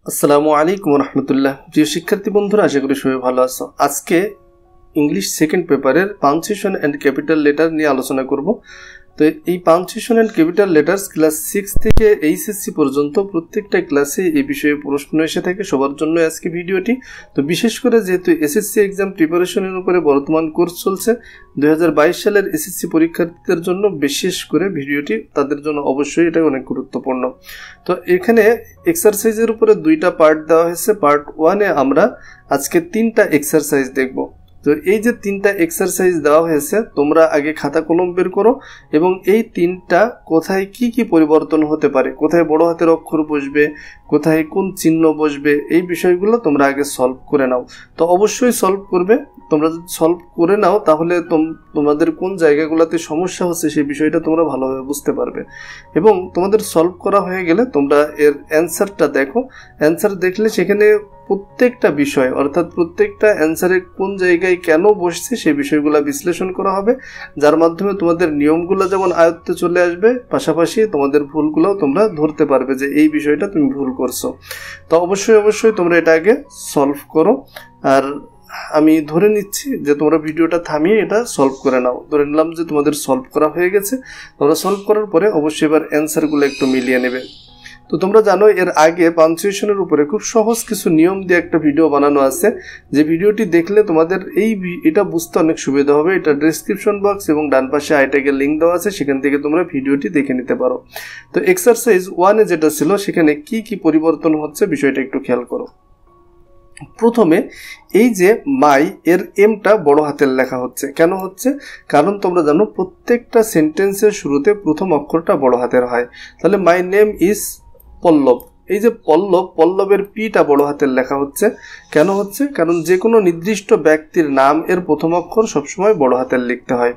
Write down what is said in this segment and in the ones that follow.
আসসালামু আলাইকুম রহমতুল্লাহ। প্রিয় শিক্ষার্থী বন্ধুরা, আশা করি সবাই ভালো আছো। আজকে ইংলিশ সেকেন্ড পেপারের পাংচুয়েশন অ্যান্ড ক্যাপিটাল লেটার নিয়ে আলোচনা করব। তো এই punctuation and capital letters class 6 থেকে এইচএসসি পর্যন্ত প্রত্যেকটা ক্লাসে এই বিষয়ে প্রশ্ন এসে থাকে, সবার জন্য আজকে ভিডিওটি। তো বিশেষ করে যেহেতু এসএসসি এক্সাম প্রিপারেশনের উপরে বর্তমান কোর্স চলছে, 2022 সালের এসএসসি পরীক্ষার্থীদের জন্য বিশেষ করে ভিডিওটি তাদের জন্য অবশ্যই এটা অনেক গুরুত্বপূর্ণ। তো এখানে এক্সারসাইজের উপরে দুইটা পার্ট দেওয়া হয়েছে। পার্ট 1-এ আমরা আজকে 3টা এক্সারসাইজ দেখব। তো এই যে 3টা এক্সারসাইজ দেওয়া হয়েছে, তোমরা আগে খাতা কলম বের করো এবং এই 3টা কোথায় কি কি পরিবর্তন হতে পারে, কোথায় বড় হাতের অক্ষর বসবে, কোথায় কোন চিহ্ন বসবে, এই বিষয়গুলো তোমরা আগে সলভ করে নাও। তো অবশ্যই সলভ করবে। তোমরা যদি সলভ করে নাও তাহলে তোমাদের কোন জায়গাগুলোতে সমস্যা হচ্ছে সেই বিষয়টা তোমরা ভালোভাবে বুঝতে পারবে। এবং তোমাদের সলভ করা হয়ে গেলে তোমরা এর অ্যান্সারটা দেখো। অ্যান্সার দেখলে সেখানে প্রত্যেকটা বিষয়, অর্থাৎ প্রত্যেকটা অ্যান্সারে কোন জায়গায় কেন বসছে সেই বিষয়গুলো বিশ্লেষণ করা হবে, যার মাধ্যমে তোমাদের নিয়মগুলো যেমন আয়ত্তে চলে আসবে, পাশাপাশি তোমাদের ভুলগুলোও তোমরা ধরতে পারবে যে এই বিষয়টা তুমি ভুল করছো। তো অবশ্যই তোমরা এটা আগে সলভ করো। আর আমি ধরে নিচ্ছি যে তোমরা ভিডিওটা থামিয়ে এটা সলভ করে নাও। ধরে নিলাম যে তোমাদের সলভ করা হয়ে গেছে। তোমরা সলভ করার পরে অবশ্যই এবার অ্যান্সারগুলো একটু মিলিয়ে নেবে। তো তোমরা জানো এর আগে পাঞ্চুয়েশনের উপরে খুব সহজ কিছু নিয়ম দিয়ে একটা ভিডিও বানানো আছে, যে ভিডিওটি দেখলে তোমাদের এটা বুঝতে অনেক সুবিধা হবে। এটা ডেসক্রিপশন বক্স এবং ডান পাশে আইট্যাগের লিঙ্ক দেওয়া আছে, সেখান থেকে তোমরা ভিডিওটি দেখে নিতে পারো। তো এক্সারসাইজ 1-এ যেটা ছিল সেখানে কি কি পরিবর্তন হচ্ছে বিষয়টা একটু খেয়াল করো। প্রথমে এই যে মাই এর এমটা বড় হাতের লেখা হচ্ছে। কেন হচ্ছে? কারণ তোমরা জানো প্রত্যেকটা সেন্টেন্সের শুরুতে প্রথম অক্ষরটা বড় হাতের হয়। তাহলে মাই নেম ইজ পল্লব, এই যে পল্লবের পিটা বড় হাতের লেখা হচ্ছে। কেন হচ্ছে? কারণ যে কোনো নির্দিষ্ট ব্যক্তির নাম এর প্রথম অক্ষর সবসময় বড় হাতের লিখতে হয়।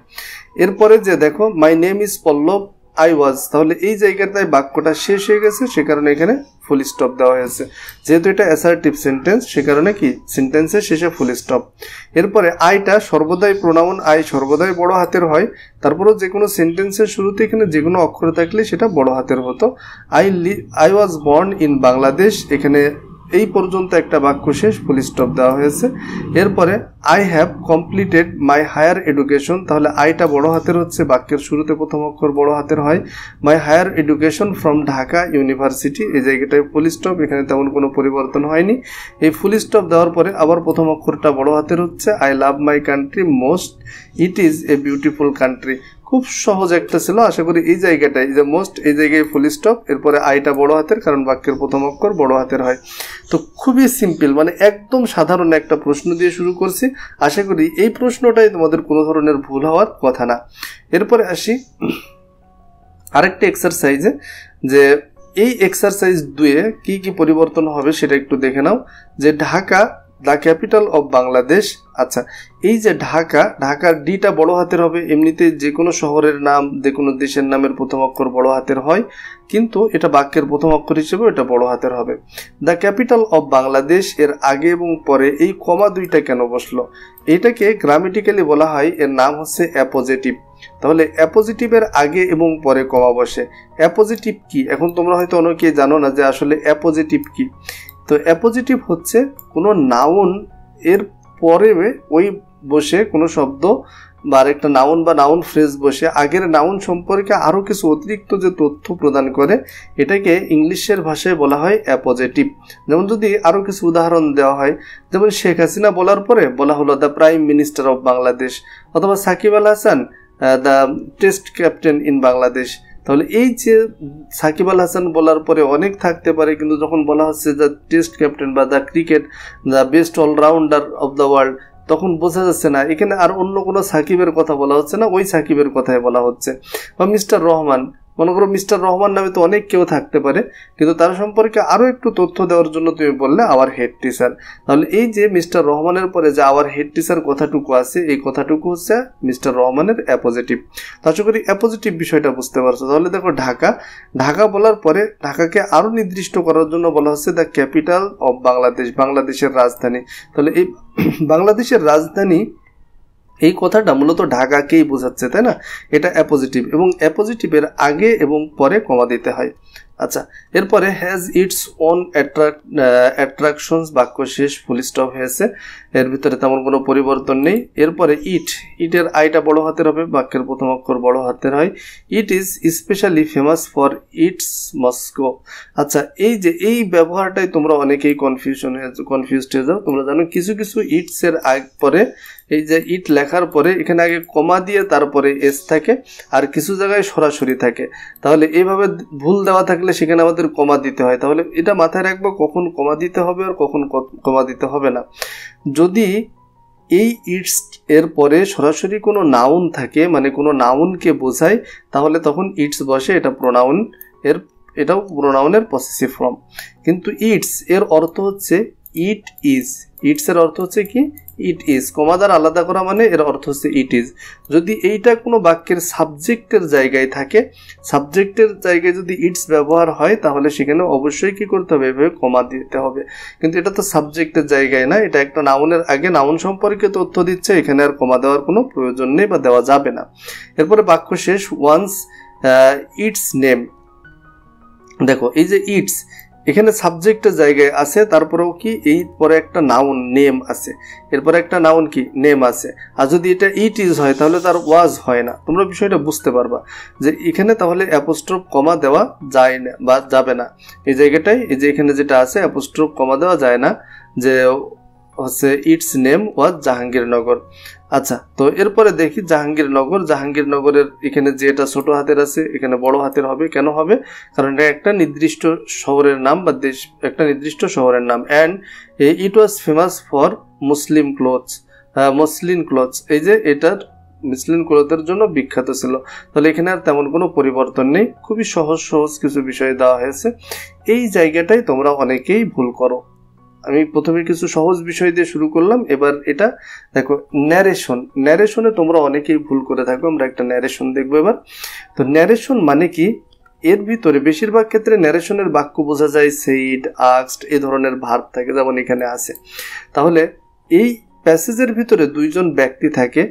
এরপরে যে দেখো my name is Pallab I was, তাহলে এই জায়গাটায় বাক্যটা শেষ হয়ে গেছে, সে কারণে এখানে ফুল স্টপ দেওয়া হয়েছে। যেহেতু এটা অ্যাসার্টিভ সেন্টেন্স, সে কারণে কি সেন্টেন্সের শেষে ফুল স্টপ। এরপরে আইটা সর্বদাই প্রোনাউন আই সর্বদাই বড় হাতের হয়। তারপরেও যে কোনো সেন্টেন্সের শুরুতে এখানে যে কোনো অক্ষর থাকলে সেটা বড় হাতের হতো। I was born in Bangladesh, এখানে এই পর্যন্ত একটা বাক্য শেষ, ফুল স্টপ দেওয়া হয়েছে। এরপরে I have completed my higher education, তাহলে আইটা বড় হাতের হচ্ছে, বাক্যের শুরুতে প্রথম অক্ষর বড় হাতের হয়। My higher education from Dhaka University, এই জায়গাটায় ফুল স্টপ, এখানে তেমন কোনো পরিবর্তন হয়নি। এই ফুল স্টপ দেওয়ার পরে আবার প্রথম অক্ষরটা বড় হাতের হচ্ছে। I love my country most, it is a beautiful country. খুব সহজ একটা ছিল, আশা করি এই জায়গাটায় যে মোস্ট, এই জায়গায় ফুল স্টপ, এরপরে আইটা বড় হাতের, কারণ বাক্যের প্রথম অক্ষর বড় হাতের হয়। তো খুবই সিম্পল, মানে একদম সাধারণ একটা প্রশ্ন দিয়ে শুরু করছি। আশা করি এই প্রশ্নটাই তোমাদের কোনো ধরনের ভুল হওয়ার কথা না। এরপরে আসি আরেকটা এক্সারসাইজে, যে এই এক্সারসাইজ 2-এ কি কি পরিবর্তন হবে সেটা একটু দেখে নাও। যে Dhaka the capital of Bangladesh. আচ্ছা, এই যে ঢাকার ডিটা বড় হাতের হবে। এমনিতে যে কোনো শহরের নাম, যে কোনো দেশের নামের প্রথম অক্ষর বড় হাতের হয়, কিন্তু এটা বাক্যের প্রথম অক্ষর হিসেবে এটা বড় হাতের হবে। দ্য ক্যাপিটাল অফ বাংলাদেশ এর আগে এবং পরে এই কমা দুইটা কেন বসলো? এটাকে গ্রামেটিক্যালি বলা হয়, এর নাম হচ্ছে অ্যাপোজিটিভ। তাহলে অ্যাপোজিটিভের আগে এবং পরে কমা বসে। অ্যাপোজিটিভ কি? এখন তোমরা হয়তো অনেকে জানো না যে আসলে অ্যাপোজিটিভ কি। তো অ্যাপোজিটিভ হচ্ছে কোনো নাউন এর পরে ওই বসে কোনো শব্দ বা আরেকটা নাউন বা নাউন ফ্রেজ বসে আগের নাউন সম্পর্কে আরও কিছু অতিরিক্ত যে তথ্য প্রদান করে, এটাকে ইংলিশের ভাষায় বলা হয় অ্যাপোজিটিভ। যেমন যদি আরও কিছু উদাহরণ দেওয়া হয়, যেমন শেখ হাসিনা বলার পরে বলা হলো the prime minister of Bangladesh, অথবা Shakib Al Hasan the test captain in Bangladesh. তাহলে এই যে সাকিব আল হাসান বলার পরে অনেক থাকতে পারে, কিন্তু যখন বলা হচ্ছে দ্য টেস্ট ক্যাপ্টেন বা the cricket the best allrounder of the world, তখন বোঝা যাচ্ছে না এখানে আর অন্য কোনো সাকিবের কথা বলা হচ্ছে না, ওই সাকিবের কথাই বলা হচ্ছে। বা মিস্টার রহমান, মনে করো মিস্টার রহমান নামে তো অনেক কেউ থাকতে পারে, কিন্তু তার সম্পর্কে আরও একটু তথ্য দেওয়ার জন্য তুমি বললে আওয়ার হেড টিচার। তাহলে এই যে মিস্টার রহমানের পরে যে আওয়ার হেড টিচার কথাটুকু আছে, এই কথাটুকু হচ্ছে মিস্টার রহমানের অ্যাপোজিটিভ। তো আশা করি অ্যাপোজিটিভ বিষয়টা বুঝতে পারছো। তাহলে দেখো ঢাকা বলার পরে ঢাকাকে আরও নির্দিষ্ট করার জন্য বলা হচ্ছে দ্য ক্যাপিটাল অফ বাংলাদেশ, বাংলাদেশের রাজধানী। তাহলে এই বাংলাদেশের রাজধানী এই কথাটা মূলত ঢাকাকেই বোঝাচ্ছে, তাই না? এটা অ্যাপোজিটিভ, এবং অ্যাপোজিটিভের আগে এবং পরে কমা দিতে হয়। আচ্ছা, এরপরে হ্যাজ ইটস ওন অ্যাট্রাকশনস, বাক্য শেষ, ফুল স্টপ হয়েছে, এর ভিতরে তেমন কোনো পরিবর্তন নেই। এরপরে ইটের আইটা বড় হাতের হবে, বাক্যের প্রথম অক্ষর বড় হাতের হয়। It is specially famous for its Moscow. আচ্ছা, এই যে এই ব্যবহারটাই তোমরা অনেকেই কনফিউজড হয়ে যাও। তোমরা জানো কিছু কিছু ইটস এর পরে এই যে ইট লেখার পরে এখানে আগে কমা দিয়ে তারপরে এস থাকে, আর কিছু জায়গায় সরাসরি থাকে। তাহলে এইভাবে ভুল দেওয়া থাকলে সেখানে আমাদের কমা দিতে হয়। তাহলে এটা মাথায় রাখবো কখন কমা দিতে হবে আর কখন কমা দিতে হবে না। যদি এই ইটস এর পরে সরাসরি কোনো নাউন থাকে, মানে কোনো নাউনকে বোঝায়, তাহলে তখন ইটস বসে, এটা প্রোনাউন এটাও প্রোনাউনের পসেসিভ ফর্ম। কিন্তু ইটস এর অর্থ হচ্ছে ইট ইজ, ইটস এর অর্থ হচ্ছে কি ইট ইজ, কমা দ্বারা আলাদা করা মানে এর অর্থ হচ্ছে ইট ইজ। যদি এইটা কোনো বাক্যের সাবজেক্টের জায়গায় থাকে, সাবজেক্টের জায়গায় যদি ইটস ব্যবহার হয়, তাহলে সেখানে অবশ্যই কি করতে হবে, এভাবে কমা দিতে হবে। কিন্তু এটা তো সাবজেক্টের জায়গায় না, এটা একটা নাউনের আগে নাউন সম্পর্কে তথ্য দিচ্ছে, এখানে আর কমা দেওয়ার কোনো প্রয়োজন নেই বা দেওয়া যাবে না। এরপরে বাক্য শেষ, ওয়ান্স ইটস নেম। দেখো এই যে ইটস এখানে সাবজেক্টের জায়গায় আছে, তারপরেও কি এই পরে একটা নাউন নেম আছে, এরপরে একটা নাউন কি নেম আছে। আর যদি এটা ইট ইজ হয় তাহলে তার ওয়াজ হয় না। তোমরা বিষয়টা বুঝতে পারবা যে এখানে তাহলে অ্যাপোস্ট্রোফ কমা দেওয়া যায় না বা যাবে না। এই জায়গাটায় এই যে এখানে যেটা আছে অ্যাপোস্ট্রোফ কমা দেওয়া যায় না, যে হচ্ছে ইটস নেম ওয়াজ জাহাঙ্গীরনগর। আচ্ছা, তো এরপরে দেখি জাহাঙ্গীরনগর। জাহাঙ্গীরনগরের এখানে যেটা ছোট হাতের আছে এখানে বড় হাতের হবে। কেন হবে? কারণ এটা একটা নির্দিষ্ট শহরের নাম বা দেশ, একটা নির্দিষ্ট শহরের নাম। And it was famous for Muslim clothes, muslin clothes, এই যে এটার মুসলিম ক্লোথের জন্য বিখ্যাত ছিল। তাহলে এখানে আর তেমন কোনো পরিবর্তন নেই, খুবই সহজ সহজ কিছু বিষয় দেওয়া হয়েছে। এই জায়গাটাই তোমরা অনেকেই ভুল করো। আমি প্রথমে কিছু সহজ বিষয় দিয়ে শুরু করলাম। এবার এটা দেখো ন্যারেশন। ন্যারেশনে তোমরা অনেকেই ভুল করে থাকো। আমরা একটা ন্যারেশন দেখবো এবার। তো ন্যারেশন মানে কি? এর ভিতরে বেশিরভাগ ক্ষেত্রে ন্যারেশনের বাক্য বোঝা যায় সেইড, আস্কড, এই ধরনের ভার্ব থাকে, যেমন এখানে আছে। তাহলে এই প্যাসেজের ভিতরে দুইজন ব্যক্তি থাকে,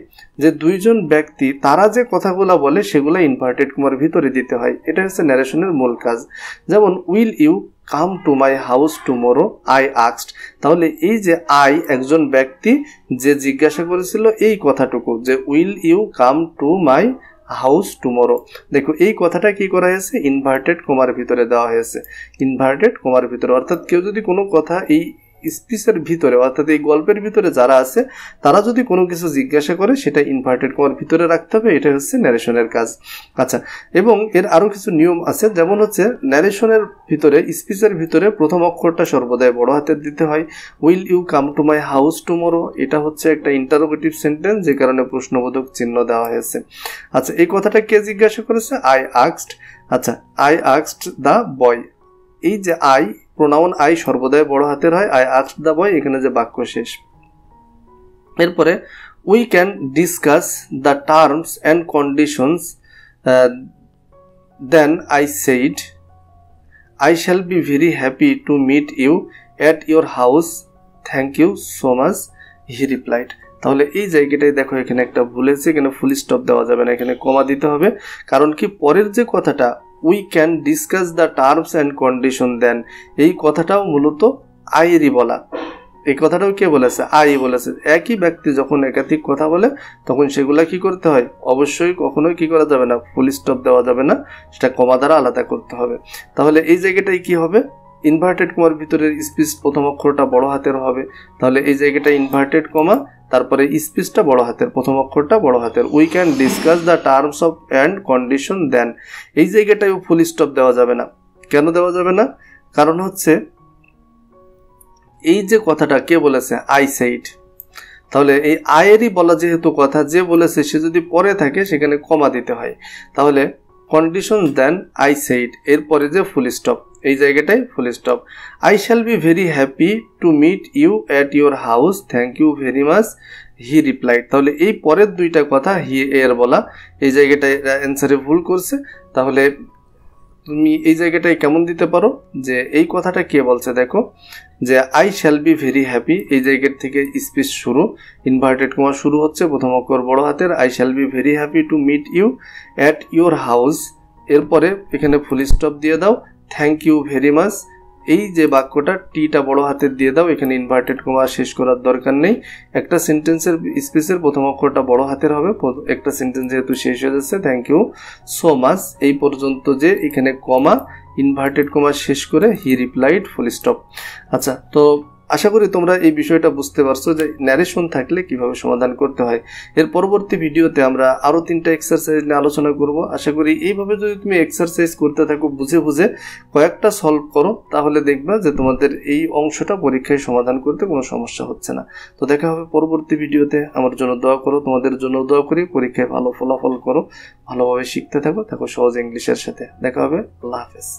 যে দুইজন ব্যক্তি তারা যে কথাগুলো বলে সেগুলো ইনভার্টেড কমার ভিতরে দিতে হয়। এটা হচ্ছে ন্যারেশনের মূল কাজ। যেমন will you come to my house tomorrow, I asked. তাহলে এই যে আই একজন ব্যক্তি যে জিজ্ঞাসা করেছিল এই কথাটুকু, যে will you come to my house tomorrow. দেখো এই কথাটা কি করা হয়েছে, ইনভার্টেড কমার ভিতরে দেওয়া হয়েছে, ইনভার্টেড কমার ভিতরে। অর্থাৎ কেউ যদি কোনো কথা এই স্পিচের ভিতরে, অর্থাৎ এই গল্পের ভিতরে যারা আছে তারা যদি কোনো কিছু জিজ্ঞাসা করে সেটা ইনভার্টেড কমার ভিতরে রাখতে হবে। এটা হচ্ছে ন্যারেশনের কাজ। আচ্ছা, এবং এর আরো কিছু নিয়ম আছে। যেমন হচ্ছে ন্যারেশনের ভিতরে, স্পিচের ভিতরে প্রথম অক্ষরটা সর্বদাই বড় হাতের দিতে হয়। Will you come to my house tomorrow, এটা হচ্ছে একটা ইন্টারোগেটিভ সেন্টেন্স, যে কারণে প্রশ্নবোধক চিহ্ন দেওয়া হয়েছে। আচ্ছা, এই কথাটা কে জিজ্ঞাসা করেছে? I asked. আচ্ছা, আই আস্কড দ্য বয়। এই যে আই, প্রোনাউন আই সর্বদাই বড় হাতের হয়। আই আস্কড দ্য বয়, এখানে যে বাক্য শেষ। এরপরে we can discuss the terms and conditions, then I said I shall be very happy to meet you at your house, thank you so much, he replied. তাহলে এই জায়গাটায় দেখো এখানে একটা ভুল হয়েছে, এখানে ফুল স্টপ দেওয়া যাবে না, এখানে কমা দিতে হবে। কারণ কি, পরের যে কথাটা we can discuss the terms and condition then, এই কথাটাও মূলত আইয়েরই বলা। এই কথাটাও কে বলেছে? আই বলেছে। একই ব্যক্তি যখন একাধিক কথা বলে তখন সেগুলা কি করতে হয়? অবশ্যই কখনোই কি করা যাবে না, ফুল স্টপ দেওয়া যাবে না, সেটা কমা দ্বারা আলাদা করতে হবে। তাহলে এই জায়গাটায় কি হবে? ইনভার্টেড কমার ভিতরে স্পিচ প্রথম অক্ষরটা বড় হাতের হবে। তাহলে এই জায়গাটা ইনভার্টেড কমা, তারপরে স্পিচটা বড় হাতের, প্রথম অক্ষরটা বড় হাতের। We can discuss the terms of and condition then, এই জায়গাটায় ফুল স্টপ দেওয়া যাবে না। কেন দেওয়া যাবে না? কারণ হচ্ছে এই যে কথাটা কে বলেছে? I said. তাহলে এই আয়েরই বলা যেহেতু কথা, যে বলেছে সে যদি পরে থাকে সেখানে কমা দিতে হয়। তাহলে কন্ডিশন দেন আই সেইড, এরপরে যে ফুল স্টপ, এই জায়গাটাই full stop. I shall be very happy to meet you at your house, thank you very much, he replied. তাহলে এই পরের দুইটা কথা হি এর বলা, এই জায়গাটায় অ্যান্সারে ভুল করছে। তাহলে তুমি এই জায়গাটায় কেমন দিতে পারো, যে এই কথাটা কে বলছে? দেখো যে I shall be very happy, এই জায়গার থেকে স্পিচ শুরু, ইনভার্টেড কমা শুরু হচ্ছে, প্রথম অক্ষর বড় হাতের। I shall be very happy to meet you at your house, এরপরে এখানে ফুল স্টপ দিয়ে দাও, থ্যাংক ইউ ভেরি মাচ, এই যে বাক্যটা টিটা বড় হাতের দিয়ে দাও, এখানে ইনভার্টেড কমা শেষ করার দরকার নেই। একটা সেন্টেন্সের স্পেসের প্রথম অক্ষরটা বড় হাতের হবে, একটা সেন্টেন্স যেহেতু শেষ হয়ে যাচ্ছে থ্যাংক ইউ সো মাচ এই পর্যন্ত, যে এখানে কমা ইনভার্টেড কমা শেষ করে হি রিপ্লাইড ফুল স্টপ। আচ্ছা, তো আশা করি তোমরা এই বিষয়টা বুঝতে পারছো যে ন্যারেশন থাকলে কিভাবে সমাধান করতে হয়। এর পরবর্তী ভিডিওতে আমরা আরও 3টা এক্সারসাইজ নিয়ে আলোচনা করব। আশা করি এইভাবে যদি তুমি এক্সারসাইজ করতে থাকো, বুঝে বুঝে কয়েকটা সলভ করো, তাহলে দেখবা যে তোমাদের এই অংশটা পরীক্ষায় সমাধান করতে কোনো সমস্যা হচ্ছে না। তো দেখা হবে পরবর্তী ভিডিওতে। আমার জন্য দোয়া করো, তোমাদের জন্য দোয়া করি, পরীক্ষায় ভালো ফলাফল করো, ভালোভাবে শিখতে থাকো সহজ ইংলিশের সাথে। দেখা হবে, আল্লাহ হাফেজ।